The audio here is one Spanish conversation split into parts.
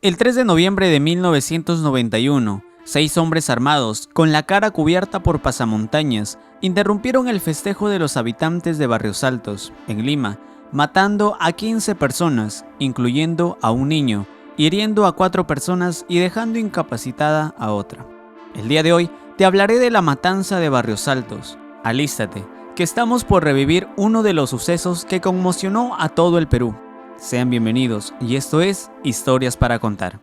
El 3 de noviembre de 1991, 6 hombres armados, con la cara cubierta por pasamontañas, interrumpieron el festejo de los habitantes de Barrios Altos, en Lima, matando a 15 personas, incluyendo a un niño, hiriendo a 4 personas y dejando incapacitada a otra. El día de hoy te hablaré de la matanza de Barrios Altos. Alístate, que estamos por revivir uno de los sucesos que conmocionó a todo el Perú. Sean bienvenidos, y esto es Historias para Contar.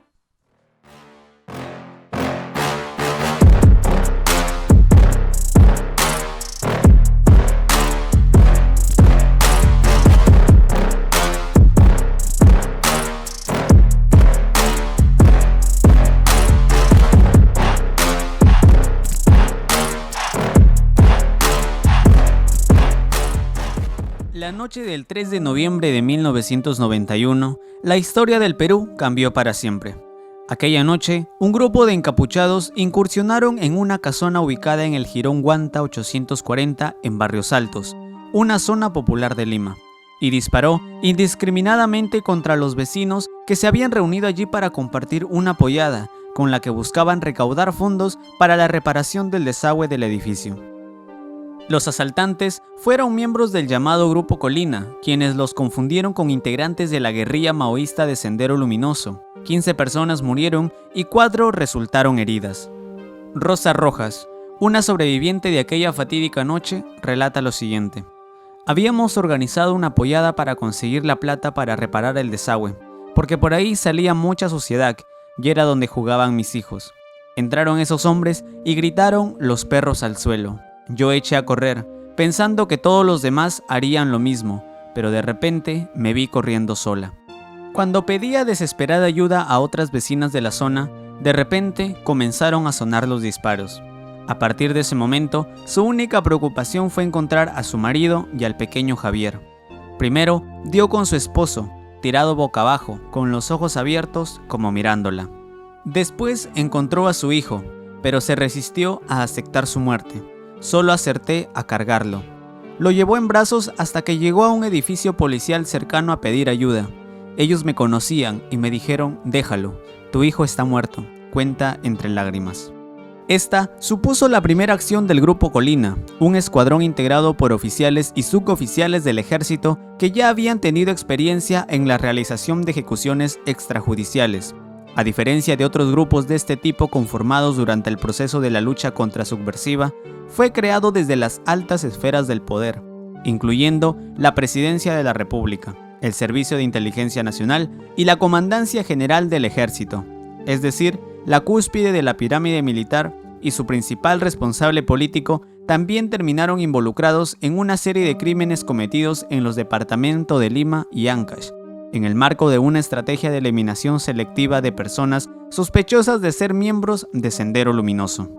La noche del 3 de noviembre de 1991, la historia del Perú cambió para siempre. Aquella noche, un grupo de encapuchados incursionaron en una casona ubicada en el Jirón Guanta 840 en Barrios Altos, una zona popular de Lima, y disparó indiscriminadamente contra los vecinos que se habían reunido allí para compartir una pollada con la que buscaban recaudar fondos para la reparación del desagüe del edificio. Los asaltantes fueron miembros del llamado Grupo Colina, quienes los confundieron con integrantes de la guerrilla maoísta de Sendero Luminoso. 15 personas murieron y 4 resultaron heridas. Rosa Rojas, una sobreviviente de aquella fatídica noche, relata lo siguiente. Habíamos organizado una pollada para conseguir la plata para reparar el desagüe, porque por ahí salía mucha suciedad y era donde jugaban mis hijos. Entraron esos hombres y gritaron los perros al suelo. Yo eché a correr, pensando que todos los demás harían lo mismo, pero de repente me vi corriendo sola. Cuando pedía desesperada ayuda a otras vecinas de la zona, de repente comenzaron a sonar los disparos. A partir de ese momento, su única preocupación fue encontrar a su marido y al pequeño Javier. Primero, dio con su esposo, tirado boca abajo, con los ojos abiertos como mirándola. Después encontró a su hijo, pero se resistió a aceptar su muerte. Solo acerté a cargarlo. Lo llevó en brazos hasta que llegó a un edificio policial cercano a pedir ayuda. Ellos me conocían y me dijeron, déjalo, tu hijo está muerto, cuenta entre lágrimas. Esta supuso la primera acción del Grupo Colina, un escuadrón integrado por oficiales y suboficiales del ejército que ya habían tenido experiencia en la realización de ejecuciones extrajudiciales. A diferencia de otros grupos de este tipo conformados durante el proceso de la lucha contrasubversiva, fue creado desde las altas esferas del poder, incluyendo la Presidencia de la República, el Servicio de Inteligencia Nacional y la Comandancia General del Ejército, es decir, la cúspide de la pirámide militar, y su principal responsable político también terminaron involucrados en una serie de crímenes cometidos en los departamentos de Lima y Ancash, en el marco de una estrategia de eliminación selectiva de personas sospechosas de ser miembros de Sendero Luminoso.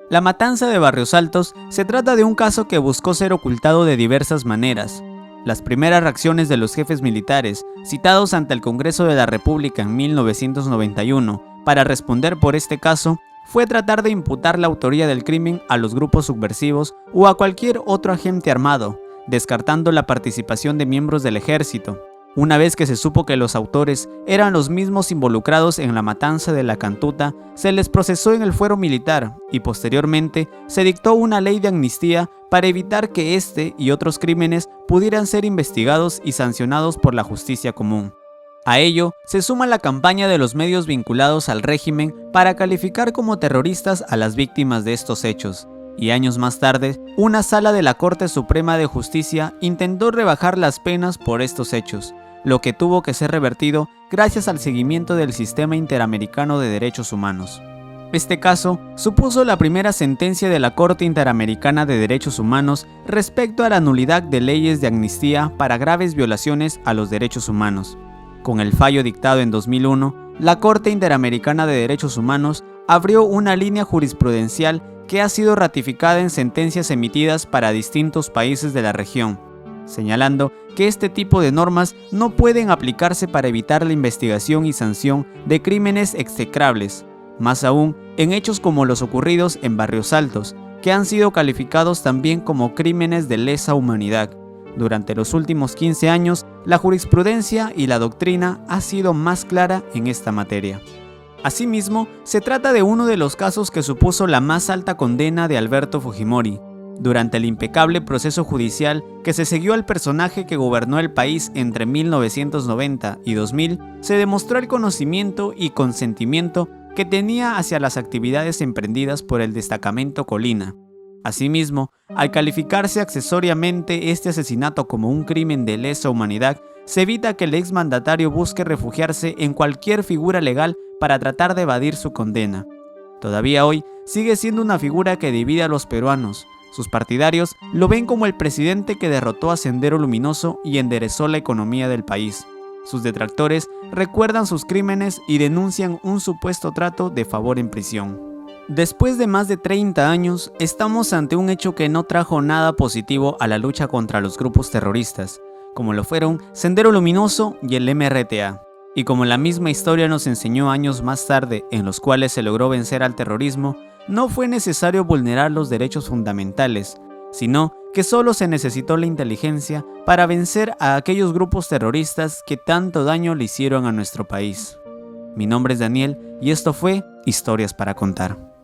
La matanza de Barrios Altos se trata de un caso que buscó ser ocultado de diversas maneras. Las primeras reacciones de los jefes militares, citados ante el Congreso de la República en 1991 para responder por este caso, fue tratar de imputar la autoría del crimen a los grupos subversivos o a cualquier otro agente armado, descartando la participación de miembros del ejército. Una vez que se supo que los autores eran los mismos involucrados en la matanza de la Cantuta, se les procesó en el fuero militar y posteriormente se dictó una ley de amnistía para evitar que este y otros crímenes pudieran ser investigados y sancionados por la justicia común. A ello se suma la campaña de los medios vinculados al régimen para calificar como terroristas a las víctimas de estos hechos. Y años más tarde, una sala de la Corte Suprema de Justicia intentó rebajar las penas por estos hechos, lo que tuvo que ser revertido gracias al seguimiento del Sistema Interamericano de Derechos Humanos. Este caso supuso la primera sentencia de la Corte Interamericana de Derechos Humanos respecto a la nulidad de leyes de amnistía para graves violaciones a los derechos humanos. Con el fallo dictado en 2001, la Corte Interamericana de Derechos Humanos abrió una línea jurisprudencial que ha sido ratificada en sentencias emitidas para distintos países de la región, señalando que este tipo de normas no pueden aplicarse para evitar la investigación y sanción de crímenes execrables, más aún en hechos como los ocurridos en Barrios Altos, que han sido calificados también como crímenes de lesa humanidad. Durante los últimos 15 años, la jurisprudencia y la doctrina ha sido más clara en esta materia. Asimismo, se trata de uno de los casos que supuso la más alta condena de Alberto Fujimori. Durante el impecable proceso judicial que se siguió al personaje que gobernó el país entre 1990 y 2000, se demostró el conocimiento y consentimiento que tenía hacia las actividades emprendidas por el destacamento Colina. Asimismo, al calificarse accesoriamente este asesinato como un crimen de lesa humanidad, se evita que el exmandatario busque refugiarse en cualquier figura legal para tratar de evadir su condena. Todavía hoy sigue siendo una figura que divide a los peruanos. Sus partidarios lo ven como el presidente que derrotó a Sendero Luminoso y enderezó la economía del país. Sus detractores recuerdan sus crímenes y denuncian un supuesto trato de favor en prisión. Después de más de 30 años, estamos ante un hecho que no trajo nada positivo a la lucha contra los grupos terroristas, como lo fueron Sendero Luminoso y el MRTA. Y como la misma historia nos enseñó años más tarde, en los cuales se logró vencer al terrorismo, no fue necesario vulnerar los derechos fundamentales, sino que solo se necesitó la inteligencia para vencer a aquellos grupos terroristas que tanto daño le hicieron a nuestro país. Mi nombre es Daniel y esto fue Historias para Contar.